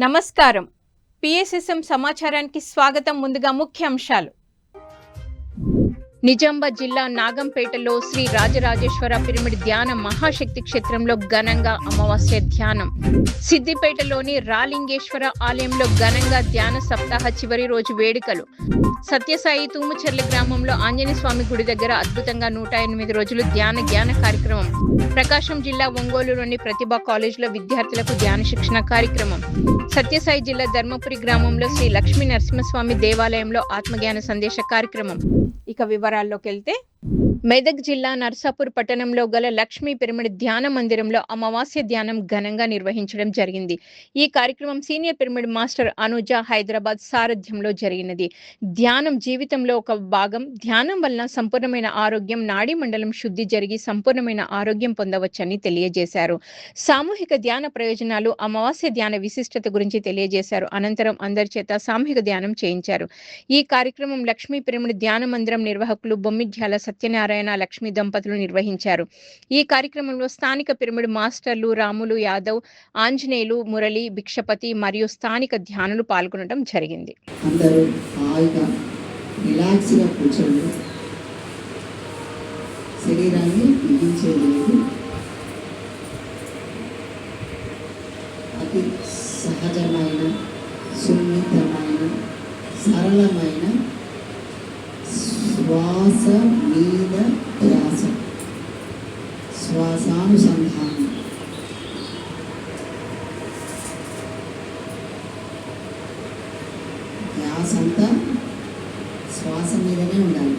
నమస్కారం. పిఎస్ఎస్ఎం సమాచారానికి స్వాగతం. ముందుగా ముఖ్యాంశాలు. నిజామాబాద్ జిల్లా నాగంపేటలో శ్రీ రాజరాజేశ్వర పిరమిడ్ ధ్యాన మహాశక్తి క్షేత్రంలో ఘనంగా అమావాస్య ధ్యానం. సిద్దిపేటలోని రాలింగేశ్వర ఆలయంలో ఘనంగా ధ్యాన సప్తాహ చివరి రోజు వేడుకలు. సత్యసాయి తూముచెర్ల గ్రామంలో ఆంజనేయ స్వామి గుడి దగ్గర అద్భుతంగా 108 రోజులు ధ్యాన కార్యక్రమం. ప్రకాశం జిల్లా ఒంగోలులోని ప్రతిభా కాలేజీలో విద్యార్థులకు ధ్యాన శిక్షణ కార్యక్రమం. సత్యసాయి జిల్లా ధర్మపురి గ్రామంలో శ్రీ లక్ష్మీ నరసింహస్వామి దేవాలయంలో ఆత్మజ్ఞాన సందేశ కార్యక్రమం. ఇక వివరాల్లోకి వెళ్తే, మెదక్ జిల్లా నర్సాపూర్ పట్టణంలో గల లక్ష్మీ పిరమిడ్ ధ్యాన మందిరంలో అమావాస్య ధ్యానం ఘనంగా నిర్వహించడం జరిగింది. ఈ కార్యక్రమం senior pyramid master Anuja Hyderabad సారథ్యంలో జరిగినది. ధ్యానం జీవితంలో ఒక భాగం. ధ్యానం వలన సంపూర్ణమైన ఆరోగ్యం, నాడీ మండలం శుద్ధి జరిగి సంపూర్ణమైన ఆరోగ్యం పొందవచ్చని తెలియజేశారు. సామూహిక ధ్యాన ప్రయోజనాలు, అమావాస్య ధ్యాన విశిష్టత గురించి తెలియజేశారు. అనంతరం అందరి చేత సామూహిక ధ్యానం చేయించారు. ఈ కార్యక్రమం లక్ష్మీ పిరమిడ్ ధ్యాన మందిరం నిర్వాహకులు బొమ్మిడ్యాల సత్యనారాయణ లక్ష్మీ దంపతులు నిర్వహించారు. ఈ కార్యక్రమంలో స్థానిక పిరమిడ్ మాస్టర్లు రాములు యాదవ్, ఆంజనేయులు, మురళి, భిక్షపతి మరియు స్థానిక ధ్యానులు పాల్గొనడం జరిగింది. అందరూ హాయిగా రిలాక్స్గా కూర్చోండి. శరీరాన్ని బిగించేది లేదు. అతి సహజమైన, సున్నితమైన, సరళమైన శ్వాస మీద ధ్యాస, శ్వాసానుసంధానం. ధ్యాస అంతా శ్వాస మీదనే ఉండాలి.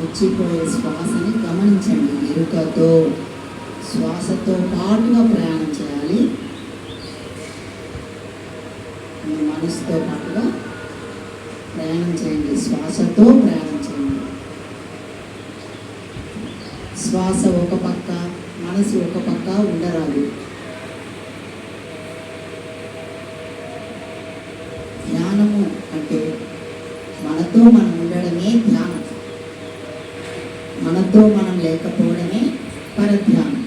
వచ్చిపోయే శ్వాసని గమనించండి. ఎరుకతో శ్వాసతో పాటుగా ప్రయాణం చేయాలి. మీ మనసుతో పాటుగా ప్రయాణం చేయండి. శ్వాసతో ప్రయాణం చేయండి. శ్వాస ఒక పక్క, మనసు ఒక పక్క ఉండరాదు. ధ్యానము అంటే మనతో మనం ఉండడమే ధ్యానం. మనతో మనం లేకపోవడమే పరధ్యానం.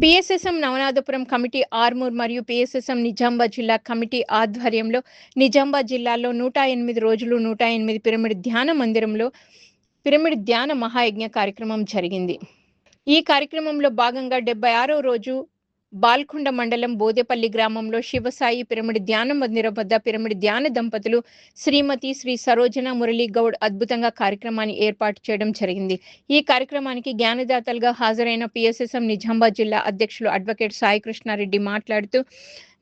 పిఎస్ఎస్ఎం నవనాథపురం కమిటీ ఆర్మూర్ మరియు పిఎస్ఎస్ఎం నిజామాబాద్ జిల్లా కమిటీ ఆధ్వర్యంలో నిజామాబాద్ జిల్లాలో 108 రోజులు 108 పిరమిడ్ ధ్యాన మందిరంలో పిరమిడ్ ధ్యాన మహాయజ్ఞ కార్యక్రమం జరిగింది. ఈ కార్యక్రమంలో భాగంగా 76వ రోజు బాల్కొండ మండలం బోదేపల్లి గ్రామంలో శివసాయి పిరమిడ్ ధ్యాన మందిరం వద్ద పిరమిడ్ ధ్యాన దంపతులు శ్రీమతి శ్రీ సరోజన మురళీ గౌడ్ అద్భుతంగా కార్యక్రమాన్ని ఏర్పాటు చేయడం జరిగింది. ఈ కార్యక్రమానికి జ్ఞానదాతలుగా హాజరైన పిఎస్ఎస్ఎం నిజామాబాద్ జిల్లా అధ్యక్షులు అడ్వకేట్ సాయి కృష్ణారెడ్డి మాట్లాడుతూ,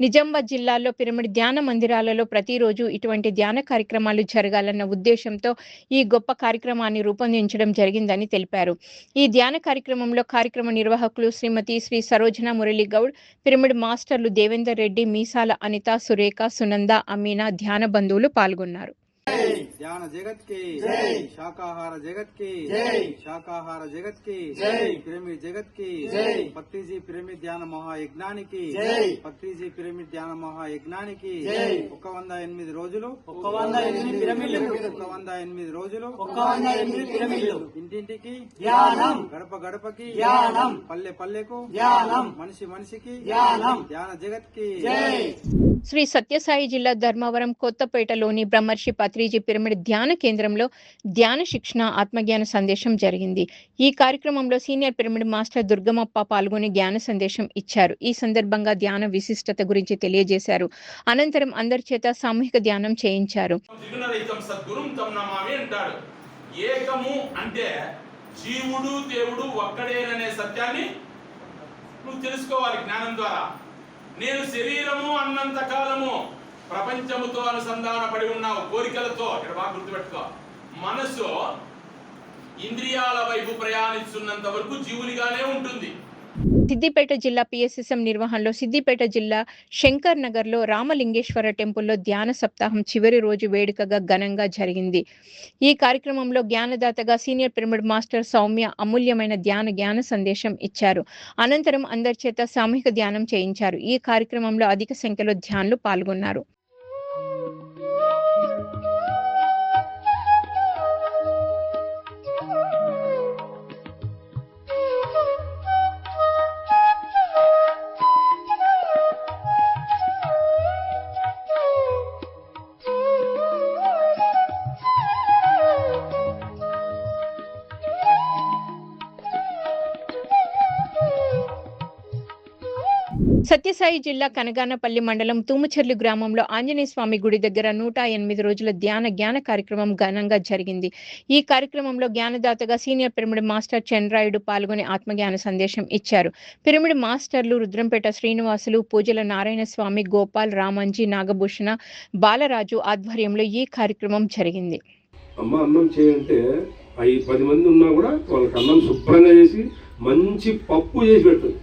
నిజామాబాద్ జిల్లాలో పిరమిడ్ ధ్యాన మందిరాలలో ప్రతిరోజు ఇటువంటి ధ్యాన కార్యక్రమాలు జరగాలన్న ఉద్దేశంతో ఈ గొప్ప కార్యక్రమాన్ని రూపొందించడం జరిగిందని తెలిపారు. ఈ ధ్యాన కార్యక్రమంలో కార్యక్రమ నిర్వాహకులు శ్రీమతి శ్రీ సరోజన మురళీ గౌడ్, పిరమిడ్ మాస్టర్లు దేవేందర్ రెడ్డి, మీసాల అనిత, సురేఖ, సునంద, అమీనా, ధ్యాన బంధువులు పాల్గొన్నారు. ध्यान जगत की शाकाहार जगत की शाकाहार जगत की पिरमिड जगत की पत्रीजी पिरमिड ध्यान महायज्ञाనికి పత్రిజీ పిరమిడ్ ధ్యాన మహాయజ్ఞానికి 108 రోజులు 108 రోజులు ఇంటింటికి ధ్యానం, గడప గడపకి ధ్యానం, పల్లె పల్లెకు ధ్యానం, మనిషి మనిషికి ధ్యానం. ధ్యాన జగత్ కి శ్రీ సత్యసాయి జిల్లా ధర్మవరం కొత్తపేటలోని బ్రహ్మర్షి పత్రిజీ పిరమిడ్ ధ్యాన కేంద్రంలో ధ్యాన శిక్షణ, ఆత్మజ్ఞాన సందేశం జరిగింది. ఈ కార్యక్రమంలో సీనియర్ పిరమిడ్ మాస్టర్ దుర్గమప్ప పాల్గొని జ్ఞాన సందేశం ఇచ్చారు. ఈ సందర్భంగా ధ్యాన విశిష్టత గురించి తెలియజేశారు. అనంతరం అందరి చేత సామూహిక ధ్యానం చేయించారు. ఏకము అంటే జీవుడు దేవుడు ఒక్కడేననే సత్యాన్ని నువ్వు తెలుసుకోవాలి జ్ఞానం ద్వారా. నేను శరీరము అన్నంత కాలము ప్రపంచముతో అనుసంధానపడి ఉన్నావు, కోరికలతో. ఇక్కడ బాగా గుర్తుపెట్టుకో. మనసు ఇంద్రియాల వైపు ప్రయాణిస్తున్నంత వరకు జీవునిగానే ఉంటుంది. సిద్దిపేట జిల్లా పిఎస్ఎస్ఎం నిర్వహణలో సిద్దిపేట జిల్లా శంకర్ నగర్లో రామలింగేశ్వర టెంపుల్లో ధ్యాన సప్తాహం చివరి రోజు వేడుకగా ఘనంగా జరిగింది. ఈ కార్యక్రమంలో జ్ఞానదాతగా సీనియర్ పిరమిడ్ మాస్టర్ సౌమ్య అమూల్యమైన జ్ఞాన సందేశం ఇచ్చారు. అనంతరం అందరి చేత సామూహిక ధ్యానం చేయించారు. ఈ కార్యక్రమంలో అధిక సంఖ్యలో ధ్యానులు పాల్గొన్నారు. సత్యసాయి జిల్లా కనగానపల్లి మండలం తూముచెర్లి గ్రామంలో ఆంజనేయ స్వామి గుడి దగ్గర 108 రోజుల జ్ఞాన కార్యక్రమం ఘనంగా జరిగింది. ఈ కార్యక్రమంలో జ్ఞానదాతగా సీనియర్ పిరమిడ్ మాస్టర్ చంద్రాయుడు పాల్గొని ఆత్మజ్ఞాన సందేశం ఇచ్చారు. పిరమిడ్ మాస్టర్లు రుద్రంపేట శ్రీనివాసులు, పూజల నారాయణ స్వామి, గోపాల్, రామంజీ, నాగభూషణ, బాలరాజు ఆధ్వర్యంలో ఈ కార్యక్రమం జరిగింది. అమ్మ అన్నం చేయంటే 10 మంది ఉన్నా కూడా వాళ్ళకి అన్నం శుభ్రంగా చేసి మంచి పప్పు చేసి పెడుతుంది.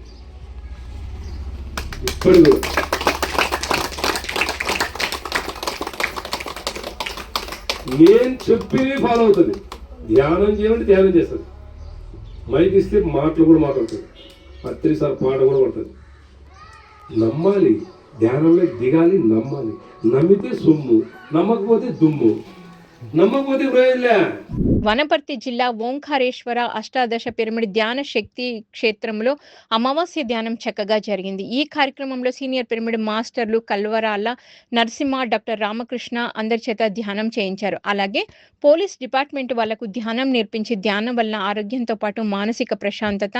ఇప్పుడు నేను చెప్పింది ఫాలో అవుతుంది. ధ్యానం చేయాలంటే ధ్యానం చేస్తుంది. మైక్ ఇస్తే మాటలు కూడా మాట్లాడుతుంది. పత్రిసారి పాట కూడా పడుతుంది. నమ్మాలి, ధ్యానంలో దిగాలి, నమ్మాలి. నమ్మితే సొమ్ము, నమ్మకపోతే దుమ్ము, నమ్మకపోతే ప్రయోజనలే. వనపర్తి జిల్లా ఓంకారేశ్వర అష్టాదశ పిరమిడ్ ధ్యాన శక్తి క్షేత్రంలో అమావాస్య ధ్యానం చక్కగా జరిగింది. ఈ కార్యక్రమంలో సీనియర్ పిరమిడ్ మాస్టర్లు కల్వరాల నరసింహ, డాక్టర్ రామకృష్ణ అందరి చేత ధ్యానం చేయించారు. అలాగే పోలీస్ డిపార్ట్మెంట్ వాళ్లకు ధ్యానం నేర్పించి ధ్యానం వలన ఆరోగ్యంతో పాటు మానసిక ప్రశాంతత,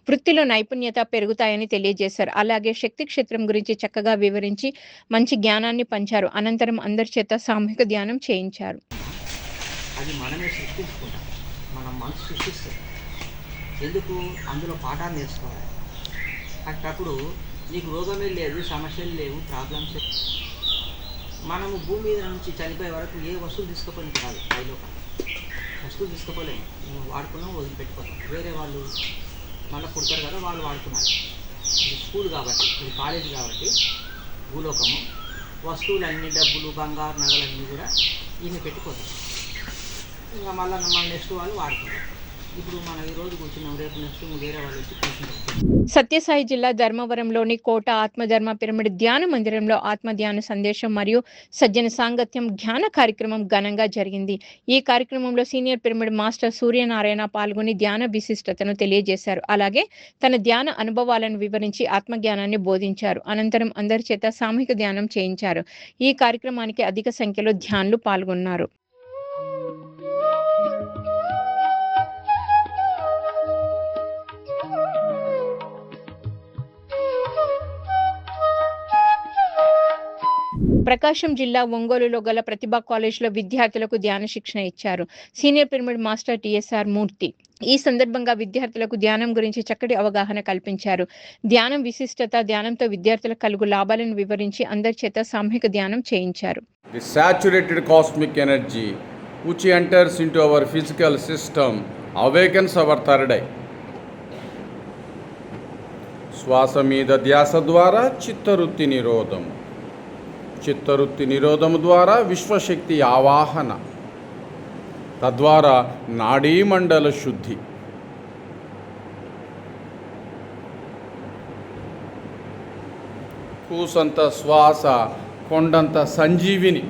వృత్తిలో నైపుణ్యత పెరుగుతాయని తెలియజేశారు. అలాగే శక్తి క్షేత్రం గురించి చక్కగా వివరించి మంచి జ్ఞానాన్ని పంచారు. అనంతరం అందరి చేత సామూహిక ధ్యానం చేయించారు. అది మనమే సృష్టించుకుంటాం, మనం మనసు సృష్టిస్తాం. ఎందుకు? అందులో పాఠాలు నేర్చుకోవాలి. అప్పుడు నీకు రోగమే లేదు, సమస్యలు లేవు, ప్రాబ్లమ్స్. మనము భూమి మీద నుంచి చనిపోయే వరకు ఏ వస్తువులు తీసుకోపోయినట్టు కాదు. పైలో వస్తువులు తీసుకోపోలేము, వాడుకున్నాం, వదిలిపెట్టుకోలేము. వేరే వాళ్ళు మళ్ళీ పుడతారు కదా, వాళ్ళు వాడుకున్నారు. ఇది స్కూల్ కాబట్టి, ఇది కాలేజీ కాబట్టి భూలోకము. వస్తువులన్నీ, డబ్బులు, బంగారు, నగలన్నీ కూడా ఈయన పెట్టుకోతాం. ఇంకా మళ్ళీ మన నెక్స్ట్ వాళ్ళు వాడుకుంటారు. ఇప్పుడు మనం ఈ రోజు కూర్చున్నాం, రేపు నెక్స్ట్ వేరే వాళ్ళు వచ్చి కూర్చుంటారు. సత్యసాయి జిల్లా ధర్మవరంలోని కోట ఆత్మధర్మ పిరమిడ్ ధ్యాన మందిరంలో ఆత్మ ధ్యాన సందేశం మరియు సజ్జన సాంగత్యం ధ్యాన కార్యక్రమం ఘనంగా జరిగింది. ఈ కార్యక్రమంలో సీనియర్ పిరమిడ్ మాస్టర్ సూర్యనారాయణ పాల్గొని ధ్యాన విశిష్టతను తెలియజేశారు. అలాగే తన ధ్యాన అనుభవాలను వివరించి ఆత్మజ్ఞానాన్ని బోధించారు. అనంతరం అందరి చేత సామూహిక ధ్యానం చేయించారు. ఈ కార్యక్రమానికి అధిక సంఖ్యలో ధ్యానులు పాల్గొన్నారు. ప్రకాశం జిల్లా ఒంగోలులో గల ప్రతిభా కాలేజ్లో విద్యార్థులకు ధ్యాన శిక్షణ ఇచ్చారు సీనియర్ పిరమిడ్ మాస్టర్ టిఎస్ఆర్ మూర్తి. ఈ సందర్భంగా విద్యార్థులకు ధ్యానం గురించి చక్కటి అవగాహన కల్పించారు. ధ్యానం విశిష్టత, ధ్యానంతో విద్యార్థులకు కలుగు లాభాలను వివరించి అందరి చేత సామూహిక ధ్యానం చేయించారు. The saturated cosmic energy which enters into our physical system awakens our third eye. శ్వాస మీద ధ్యాస ద్వారా చిత్తవృత్తి నిరోధం, చిత్తవృత్తి నిరోధము ద్వారా విశ్వశక్తి ఆవాహన, తద్వారా నాడీమండల శుద్ధి. కూసంత శ్వాస, కొండంత సంజీవిని.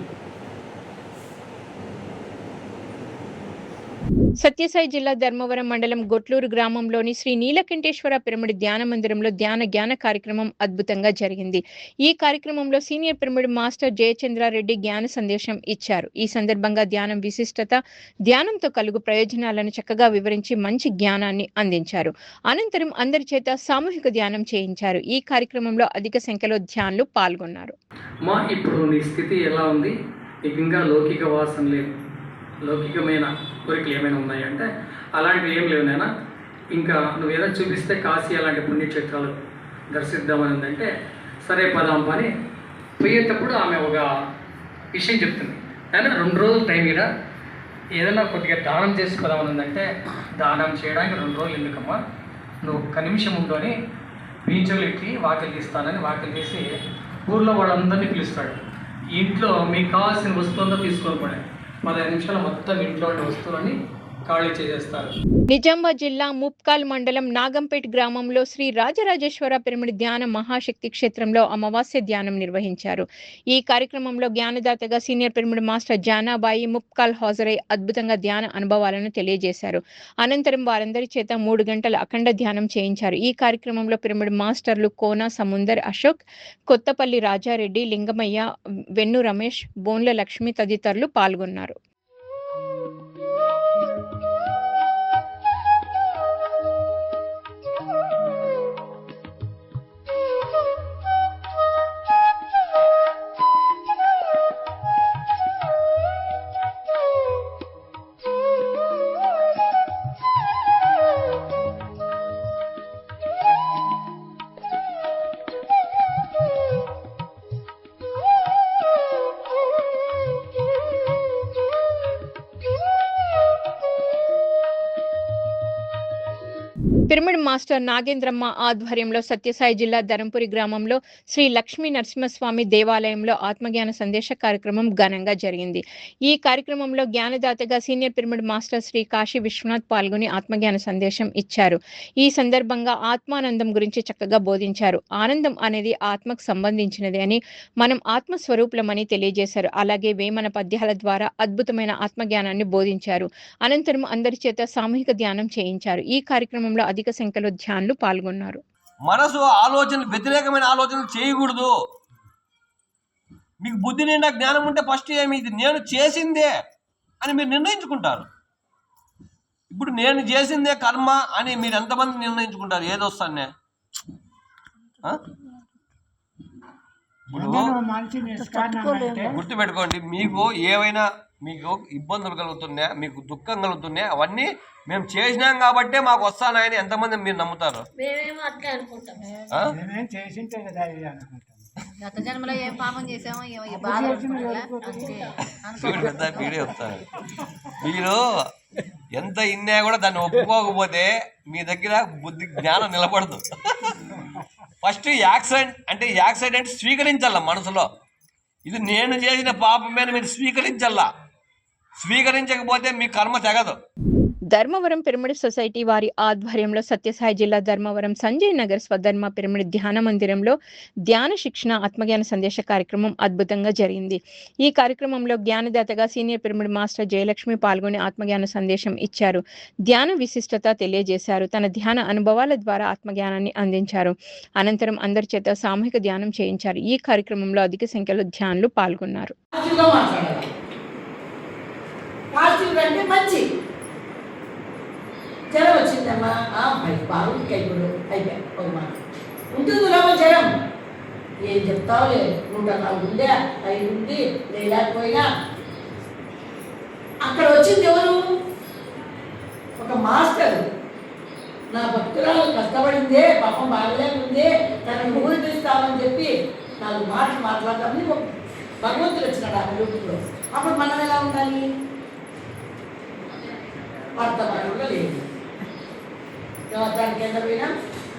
సత్యసాయి జిల్లా ధర్మవరం మండలం గొట్లూరు గ్రామంలోని శ్రీ నీలకంఠేశ్వర పిరమిడ్ ధ్యాన మందిరంలో జ్ఞాన కార్యక్రమం అద్భుతంగా జరిగింది. ఈ కార్యక్రమంలో సీనియర్ పిరమిడ్ మాస్టర్ జయచంద్రారెడ్డి జ్ఞాన సందేశం ఇచ్చారు. ఈ సందర్భంగా ధ్యానం విశిష్టత, ధ్యానంతో కలుగు ప్రయోజనాలను చక్కగా వివరించి మంచి జ్ఞానాన్ని అందించారు. అనంతరం అందరి చేత సామూహిక ధ్యానం చేయించారు. ఈ కార్యక్రమంలో అధిక సంఖ్యలో ధ్యానులు పాల్గొన్నారు. ఇప్పుడు నీ స్థితి ఎలా ఉంది? నీకు ఇంకా లౌకిక వాసన లేదు, లౌకికమైన కోరికలు ఏమైనా ఉన్నాయంటే అలాంటివి ఏం లేవు నాయనా. ఇంకా నువ్వు ఏదో చూపిస్తే కాశీ అలాంటి పుణ్యక్షేత్రాలు దర్శిద్దామని ఉందంటే సరే పదాం అని పోయేటప్పుడు ఆమె ఒక విషయం చెప్తుంది. అయినా 2 రోజులు టైం ఇరా, ఏదైనా కొద్దిగా దానం చేసుకోదామని ఉందంటే దానం చేయడానికి 2 రోజులు ఎందుకమ్మా, నువ్వు ఒక్క నిమిషం ఉండు అని బీచ్లు ఎక్కి వాకిలు తీస్తానని వాకిలు తీసి ఊళ్ళో వాళ్ళందరినీ పిలుస్తాడు. ఇంట్లో మీకు కావాల్సిన వస్తువుందో తీసుకొని పడే 15 నిమిషాలు మొత్తం ఇంట్లో ఉండే వస్తువులని ఖాళీ చేసేస్తారు. నిజామాబాద్ జిల్లా ముప్కాల్ మండలం నాగంపేట్ గ్రామంలో శ్రీ రాజరాజేశ్వర పిరమిడ్ ధ్యాన మహాశక్తి క్షేత్రంలో అమావాస్య ధ్యానం నిర్వహించారు. ఈ కార్యక్రమంలో జ్ఞానదాతగా senior pyramid master Janabai Mupkal హాజరై అద్భుతంగా ధ్యాన అనుభవాలను తెలియజేశారు. అనంతరం వారందరి చేత 3 గంటల అఖండ ధ్యానం చేయించారు. ఈ కార్యక్రమంలో పిరమిడ్ మాస్టర్లు కోన సముందర్ అశోక్, కొత్తపల్లి రాజారెడ్డి, లింగమయ్య, వెన్ను రమేష్, బోన్ల లక్ష్మి తదితరులు పాల్గొన్నారు. పిరమిడ్ మాస్టర్ నాగేంద్రమ్మ ఆధ్వర్యంలో సత్యసాయి జిల్లా ధరంపురి గ్రామంలో శ్రీ లక్ష్మీ నరసింహస్వామి దేవాలయంలో ఆత్మజ్ఞాన సందేశ కార్యక్రమం ఘనంగా జరిగింది. ఈ కార్యక్రమంలో జ్ఞానదాతగా senior pyramid master Shri Kashi Vishwanath పాల్గొని ఆత్మజ్ఞాన సందేశం ఇచ్చారు. ఈ సందర్భంగా ఆత్మానందం గురించి చక్కగా బోధించారు. ఆనందం అనేది ఆత్మకు సంబంధించినది అని, మనం ఆత్మస్వరూపులమని తెలియజేశారు. అలాగే వేమన పద్యాల ద్వారా అద్భుతమైన ఆత్మజ్ఞానాన్ని బోధించారు. అనంతరం అందరి చేత సామూహిక ధ్యానం చేయించారు. ఈ కార్యక్రమంలో అధిక సంఖ్యలో ధ్యానులు పాల్గొన్నారు. మనసు ఆలోచనలు వ్యతిరేకమైన ఆలోచనలు చేయకూడదు. మీకు బుద్ధి నిండా జ్ఞానం ఉంటే ఫస్ట్ ఏమి ఇది నేను చేసిందే అని మీరు నిర్ణయించుకుంటారు. ఇప్పుడు నేను చేసిందే కర్మ అని మీరు ఎంతమంది నిర్ణయించుకుంటారు? ఏదొస్తానే గుర్తుపెట్టుకోండి, మీకు ఇబ్బందులు కలుగుతున్నాయా, మీకు దుఃఖం కలుగుతున్నాయా, అవన్నీ మేము చేసినాం కాబట్టే మాకు వస్తానని ఎంతమంది మీరు నమ్ముతారు? మీరు ఎంత ఇన్నా కూడా దాన్ని ఒప్పుకోకపోతే మీ దగ్గర బుద్ధి జ్ఞానం నిలబడదు. ఫస్ట్ యాక్సిడెంట్ స్వీకరించాల మనసులో. ఇది నేను చేసిన పాపమే మీరు స్వీకరించకపోతే మీ కర్మ తెగదు. ధర్మవరం పిరమిడ్ సొసైటీ వారి ఆధ్వర్యంలో సత్యసాయి జిల్లా ధర్మవరం సంజయ్ నగర్ స్వధర్మ పిరమిడ్ ధ్యాన మందిరంలో ధ్యాన శిక్షణ ఆత్మజ్ఞాన సందేశ కార్యక్రమం అద్భుతంగా జరిగింది. ఈ కార్యక్రమంలో జ్ఞానదాతగా సీనియర్ పిరమిడ్ మాస్టర్ జయలక్ష్మి పాల్గొని ఆత్మజ్ఞాన సందేశం ఇచ్చారు. ధ్యాన విశిష్టత తెలియజేశారు. తన ధ్యాన అనుభవాల ద్వారా ఆత్మజ్ఞానాన్ని అందించారు. అనంతరం అందరి చేత సామూహిక ధ్యానం చేయించారు. ఈ కార్యక్రమంలో అధిక సంఖ్యలో ధ్యానులు పాల్గొన్నారు. జ్వరం వచ్చిందమ్మా, బాగుంది కైపుడు అయిపోయా ఒక మాట ఉంటుంది రామ జ్వరం. ఏం చెప్తావులే, 104 ఉండే 5 ఉంది లేకపోయినా. అక్కడ వచ్చింది ఎవరు? ఒక మాస్టర్. నా భక్తురాలు కష్టపడిందే, పాపం బాగలేకుందే, తనను ఊరిస్తామని చెప్పి 4 మాటలు మాట్లాడతామని భగవంతుడు వచ్చినాడు ఆ రూపంలో. అప్పుడు మనం ఎలా ఉండాలి? వర్తమానంలో లేదు, దానికి ఎంత పోయినా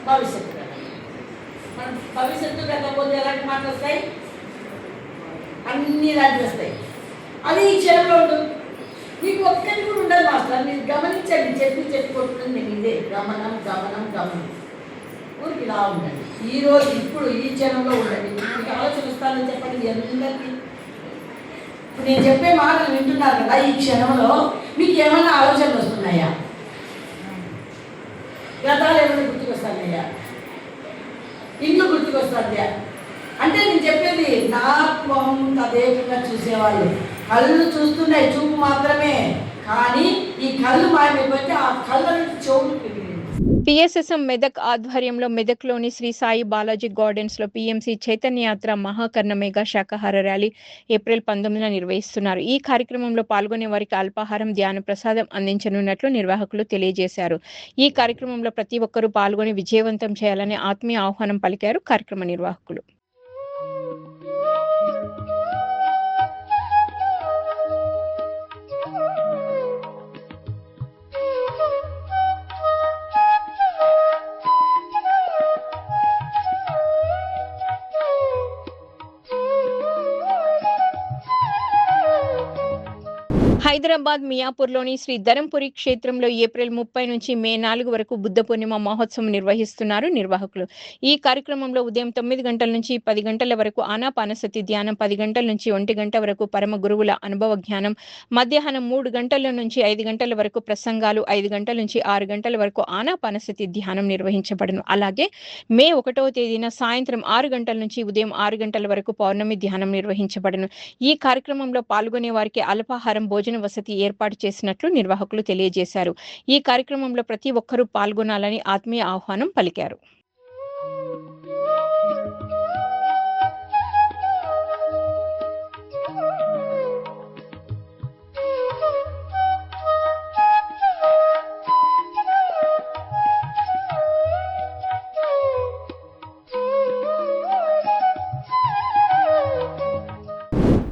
భవిష్యత్తు కదా. మనం భవిష్యత్తు పెట్టకపోతే ఎలాంటి మాటలు వస్తాయి? అన్నీ ఇలాంటివి వస్తాయి. అది ఈ క్షణంలో ఉండదు. మీకు ఒక్కటి కూడా ఉండదు మాస్టర్. మీరు గమనించండి, చెప్పి కొట్టుకుని నేను ఇదే గమనం ఊరికి ఇలా ఉండండి. ఈరోజు ఇప్పుడు ఈ క్షణంలో ఉండండి. మీకు ఆలోచన వస్తానని చెప్పండి అందరికీ. ఇప్పుడు నేను చెప్పే మాటలు వింటున్నారు కదా, ఈ క్షణంలో మీకు ఏమైనా ఆలోచనలు వస్తున్నాయా? గతాలు ఏమైనా గుర్తుకొస్తానయ్యా? ఇల్లు గుర్తుకొస్తాయా? అంటే నేను చెప్పేది నాత్మం తదేకంగా చూసేవాళ్ళు. కళ్ళు చూస్తున్నాయి, చూపు మాత్రమే. కానీ ఈ కళ్ళు మాయమైపోతే ఆ కళ్ళ నుంచి చెవులు పెరిగింది. పిఎస్ఎస్ఎం మెదక్ ఆధ్వర్యంలో మెదక్లోని శ్రీ సాయి బాలాజీ గార్డెన్స్ లో పిఎంసి చైతన్య యాత్ర మహాకర్ణ మెగా శాకాహార ర్యాలీ ఏప్రిల్ 19న నిర్వహిస్తున్నారు. ఈ కార్యక్రమంలో పాల్గొనే వారికి అల్పాహారం, ధ్యాన ప్రసాదం అందించనున్నట్లు నిర్వాహకులు తెలియజేశారు. ఈ కార్యక్రమంలో ప్రతి ఒక్కరూ పాల్గొని విజయవంతం చేయాలని ఆత్మీయ ఆహ్వానం పలికారు కార్యక్రమ నిర్వాహకులు. హైదరాబాద్ మియాపూర్లోని శ్రీ ధరంపురి క్షేత్రంలో ఏప్రిల్ 30 నుంచి మే 4 వరకు బుద్ధ పూర్ణిమ మహోత్సవం నిర్వహిస్తున్నారు నిర్వాహకులు. ఈ కార్యక్రమంలో ఉదయం 9 గంటల నుంచి 10 గంటల వరకు ఆనాపానసతి ధ్యానం, 10 గంటల నుంచి 1 గంట వరకు పరమ గురువుల అనుభవ జ్ఞానం, మధ్యాహ్నం 3 గంటల నుంచి 5 గంటల వరకు ప్రసంగాలు, 5 గంటల నుంచి 6 గంటల వరకు ఆనాపానసతి ధ్యానం నిర్వహించబడును. అలాగే మే 1వ తేదీన సాయంత్రం 6 గంటల నుంచి ఉదయం 6 గంటల వరకు పౌర్ణమి ధ్యానం నిర్వహించబడును. ఈ కార్యక్రమంలో పాల్గొనే వారికి అల్పాహారం, భోజన వసతి ఏర్పాటు చేసినట్లు నిర్వాహకులు తెలియజేశారు. ఈ కార్యక్రమంలో ప్రతి ఒక్కరూ పాల్గొనాలని ఆత్మీయ ఆహ్వానం పలికారు.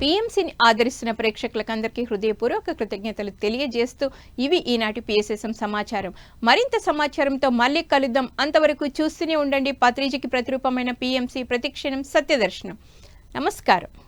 PMCని ఆదరిస్తున్న ప్రేక్షకులకందరికీ హృదయపూర్వక కృతజ్ఞతలు తెలియజేస్తూ ఇవి ఈనాటి PSSM సమాచారం. మరింత సమాచారంతో మళ్ళీ కలుద్దాం. అంతవరకు చూస్తూనే ఉండండి పత్రిజకి ప్రతిరూపమైన PMC ప్రతిక్షణం సత్యదర్శనం. నమస్కారం.